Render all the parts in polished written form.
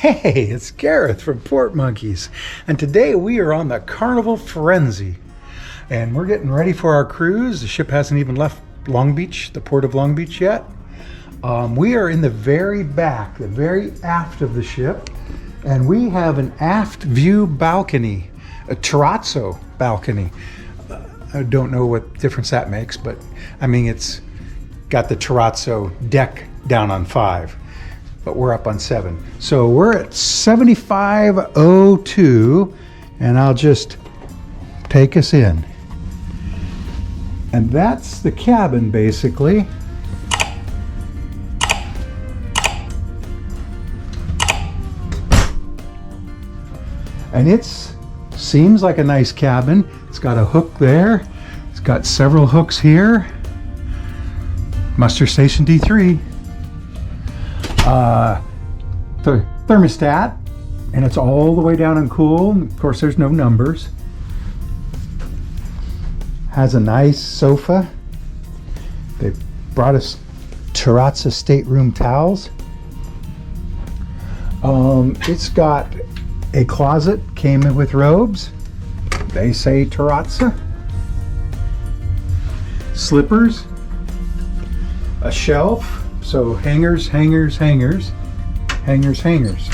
Hey, it's Gareth from Port Monkeys, and today we are on the Carnival Firenze, and we're getting ready for our cruise. The ship hasn't even left Long Beach, the port of Long Beach yet. We are in the very back, the very aft of the ship, and we have an aft view balcony, a terrazzo balcony. I don't know what difference that makes, but I mean, it's got the terrazzo deck down on 5. But we're up on 7. So we're at 7502, and I'll just take us in. And that's the cabin, basically. And seems like a nice cabin. It's got a hook there. It's got several hooks here. Muster Station D3. Thermostat, and it's all the way down and cool. Of course, there's no numbers. Has a nice sofa. They brought us Terrazza stateroom towels. It's got a closet, came in with robes. They say Terrazza. Slippers. A shelf. So hangers, hangers, hangers, hangers, hangers.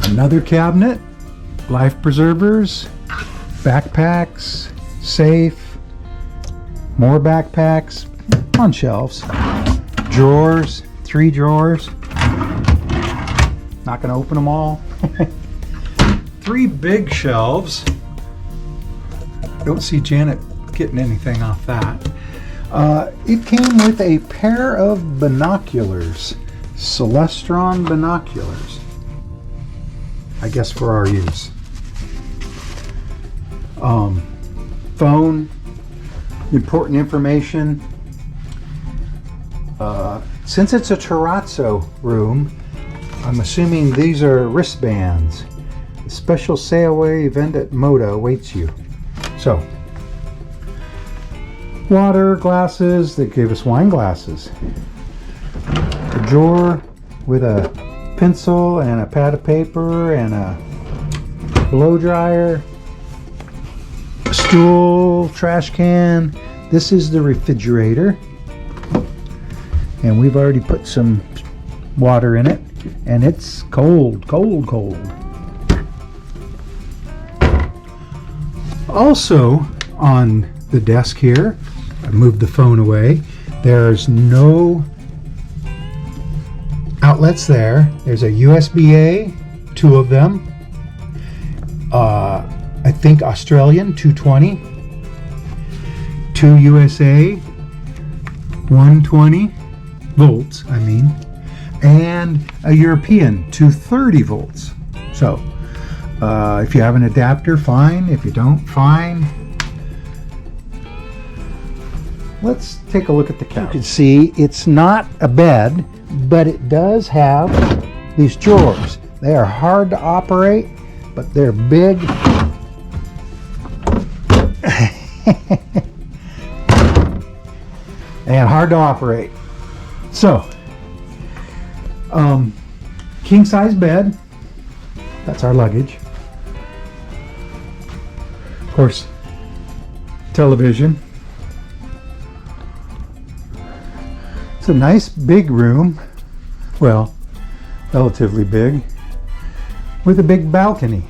Another cabinet, life preservers, backpacks, safe, more backpacks on shelves, drawers, 3 drawers. Not gonna open them all. 3 big shelves. Don't see Janet getting anything off that. It came with a pair of binoculars, Celestron binoculars, I guess for our use. Phone, important information. Since it's a terrazzo room, I'm assuming these are wristbands. A special sailaway event at Moda awaits you. So, water, glasses. They gave us wine glasses. A drawer with a pencil and a pad of paper and a blow dryer. A stool, trash can. This is the refrigerator. And we've already put some water in it. And it's cold, cold, cold. Also on the desk here, I moved the phone away. There's no outlets there. There's a USB-A, 2 of them. I think Australian, 220. 2 USA, 120 volts, I mean. And a European, 230 volts. So, if you have an adapter, fine. If you don't, fine. Let's take a look at the couch. You can see it's not a bed, but it does have these drawers. They are hard to operate, but they're big. And hard to operate. So, king size bed. That's our luggage. Of course, television. It's a nice big room, well, relatively big, with a big balcony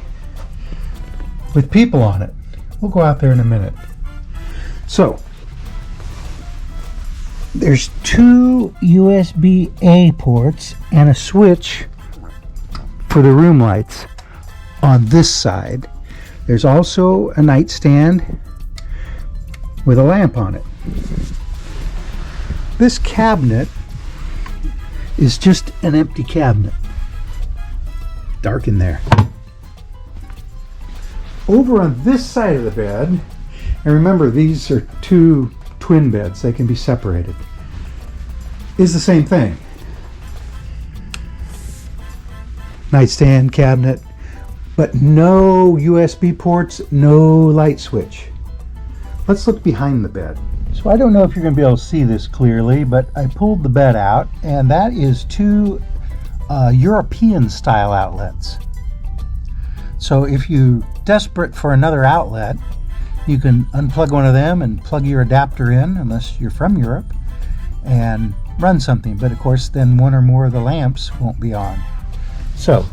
with people on it. We'll go out there in a minute. So, there's 2 USB-A ports and a switch for the room lights on this side. There's also a nightstand with a lamp on it. This cabinet is just an empty cabinet. Dark in there. Over on this side of the bed, and remember these are 2 twin beds, they can be separated, is the same thing. Nightstand, cabinet, but no USB ports, no light switch. Let's look behind the bed. So I don't know if you're going to be able to see this clearly, but I pulled the bed out, and that is two European style outlets. So if you're desperate for another outlet, you can unplug one of them and plug your adapter in, unless you're from Europe, and run something. But of course, then one or more of the lamps won't be on. So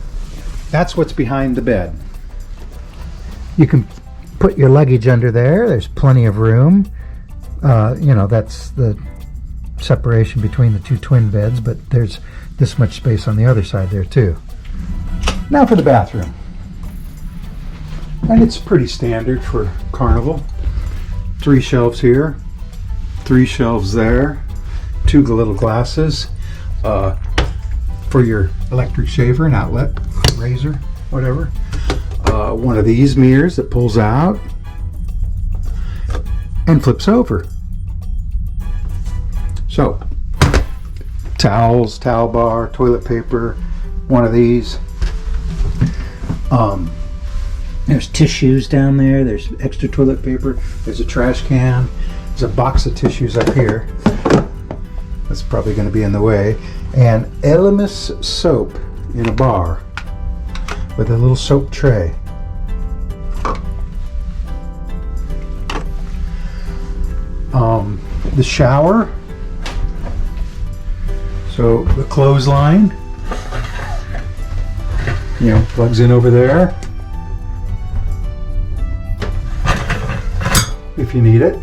that's what's behind the bed. You can put your luggage under there. There's plenty of room. You know, that's the separation between the two twin beds, but there's this much space on the other side there too. Now for the bathroom. And it's pretty standard for Carnival. 3 shelves here, 3 shelves there, 2 little glasses for your electric shaver, an outlet, razor, whatever. One of these mirrors that pulls out and flips over. So, towels, towel bar, toilet paper, one of these. There's tissues down there. There's extra toilet paper. There's a trash can. There's a box of tissues up here. That's probably going to be in the way. And Elemis soap in a bar with a little soap tray. The shower. So the clothesline, you know, plugs in over there if you need it.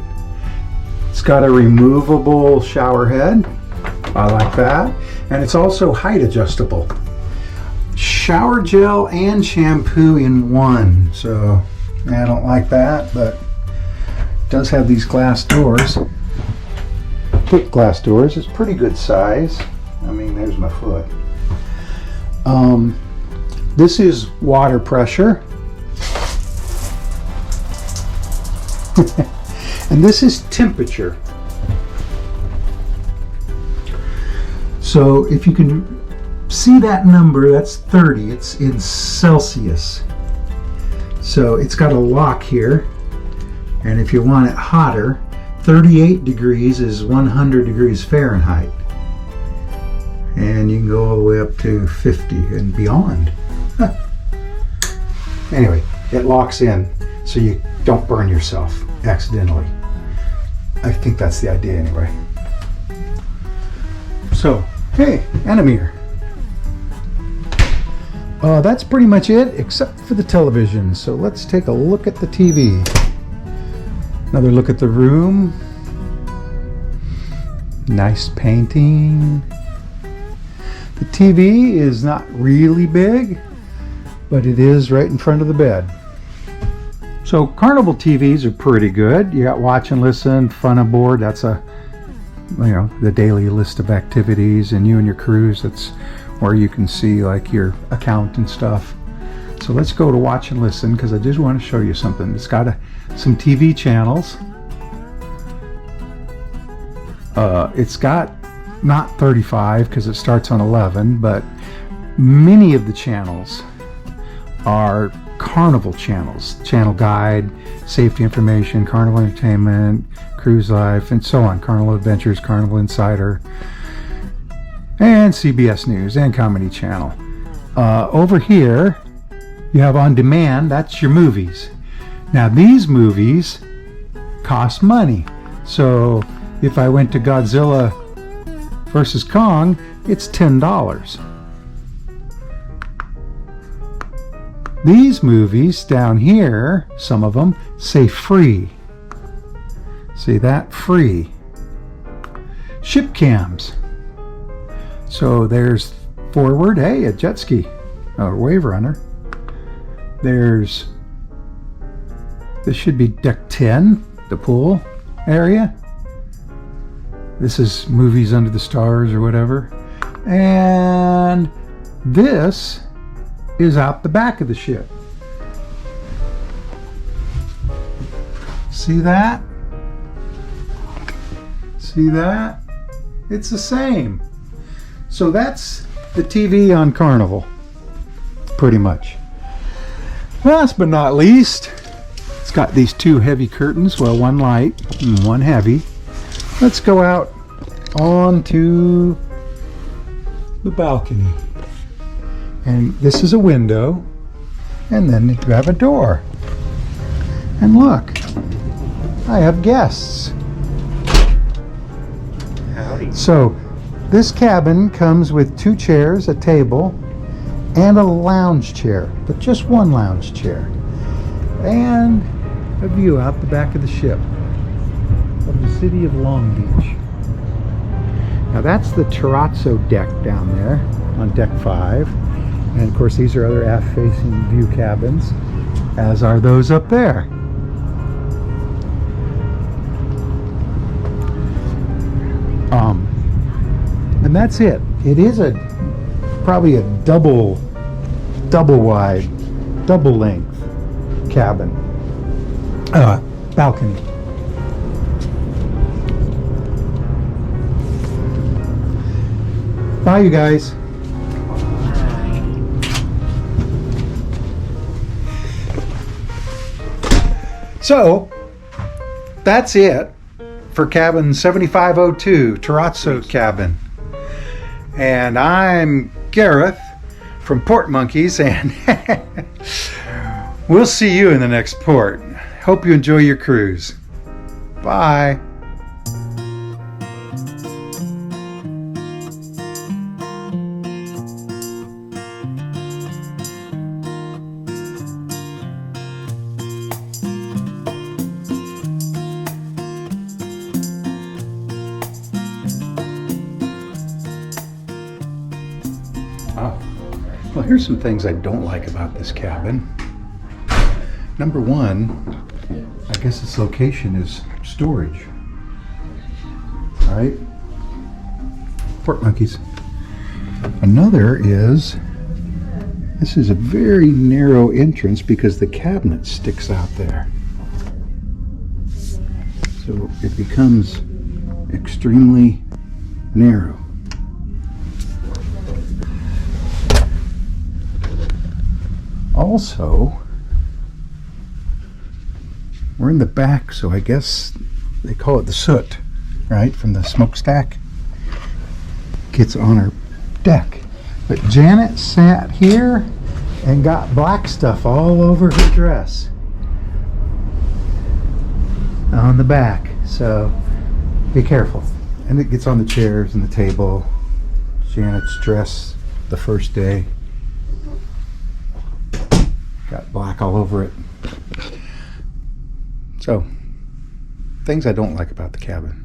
It's got a removable shower head. I like that. And it's also height adjustable. Shower gel and shampoo in one. So I don't like that, but it does have these glass doors. Thick glass doors. It's pretty good size. I mean, there's my foot. This is water pressure. And this is temperature. So if you can see that number, that's 30. It's in Celsius. So it's got a lock here. And if you want it hotter, 38 degrees is 100 degrees Fahrenheit. And you can go all the way up to 50 and beyond. Anyway, it locks in so you don't burn yourself accidentally. I think that's the idea anyway. So, hey, and a mirror. That's pretty much it, except for the television. So let's take a look at the TV. Another look at the room. Nice painting. The TV is not really big, but it is right in front of the bed. So Carnival TVs are pretty good. You got watch and listen, fun aboard. That's the daily list of activities, and you and your cruise. That's where you can see like your account and stuff. So let's go to watch and listen, because I just want to show you something. It's got some TV channels. It's got not 35 because it starts on 11, but many of the channels are Carnival channels. Channel Guide, Safety Information, Carnival Entertainment, Cruise Life, and so on. Carnival Adventures, Carnival Insider, and CBS News and Comedy Channel. Over here you have On Demand. That's your movies. Now these movies cost money. So if I went to Godzilla versus Kong, it's $10. These movies down here, some of them say free. See that? Free. Ship cams. So there's forward, hey, a jet ski, a wave runner. This should be deck 10, the pool area. This is movies under the stars or whatever. And this is out the back of the ship. See that? See that? It's the same. So that's the TV on Carnival, pretty much. Last but not least, it's got these two heavy curtains. Well, one light and one heavy. let's go out onto the balcony. And this is a window, and then you have a door. And look, I have guests. Howdy. So this cabin comes with 2 chairs, a table, and a lounge chair, but just one lounge chair. And a view out the back of the ship of the city of Long Beach. Now that's the Terrazza deck down there on deck 5. And of course these are other aft-facing view cabins, as are those up there. And that's it. It is probably a double wide, double length cabin. Balcony. Bye, you guys. So, that's it for cabin 7502, Terrazza cabin. And I'm Gareth from Port Monkeys, and we'll see you in the next port. Hope you enjoy your cruise. Bye. Well, here's some things I don't like about this cabin. Number one, I guess its location is storage. All right? Port Monkeys. Another is, this is a very narrow entrance because the cabinet sticks out there. So it becomes extremely narrow. Also, we're in the back, so I guess they call it the soot, right, from the smokestack. Gets on our deck. But Janet sat here and got black stuff all over her dress on the back, so be careful. And it gets on the chairs and the table. Janet's dress the first day got black all over it. So, things I don't like about the cabin.